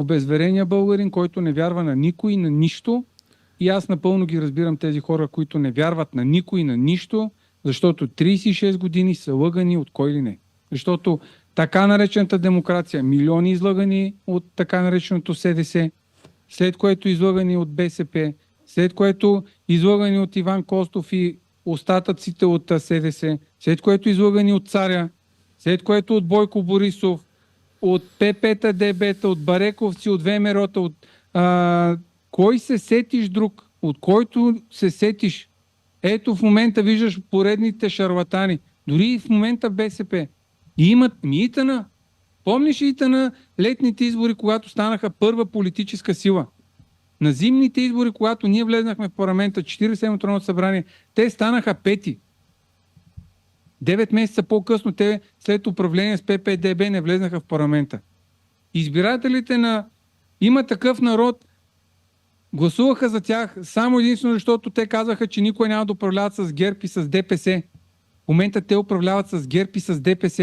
обезверения българин, който не вярва на никой, на нищо. И аз напълно ги разбирам тези хора, които не вярват на никой, на нищо, защото 36 години са лъгани от кой ли не. Защото така наречената демокрация, милиони излъгани от така нареченото СДС, след което излъгани от БСП, след което излъгани от Иван Костов и остатъците от СДС, след което излъгани от Царя, след което от Бойко Борисов, от ПП-та, ДБ-та, от Барековци, от ВМРО-та, от кой се сетиш друг, от който се сетиш. Ето в момента виждаш поредните шарлатани. Дори и в момента БСП. И имат Итана. Помниш Итана летните избори, когато станаха първа политическа сила? На зимните избори, когато ние влезнахме в парламента, 47-то Народно събрание, те станаха пети. 9 месеца по-късно те след управление с ПП-ДБ не влезнаха в парламента. Избирателите на Има такъв народ гласуваха за тях само единствено, защото те казваха, че никой няма да управляват с ГЕРБ и с ДПС. В момента те управляват с ГЕРБ и с ДПС.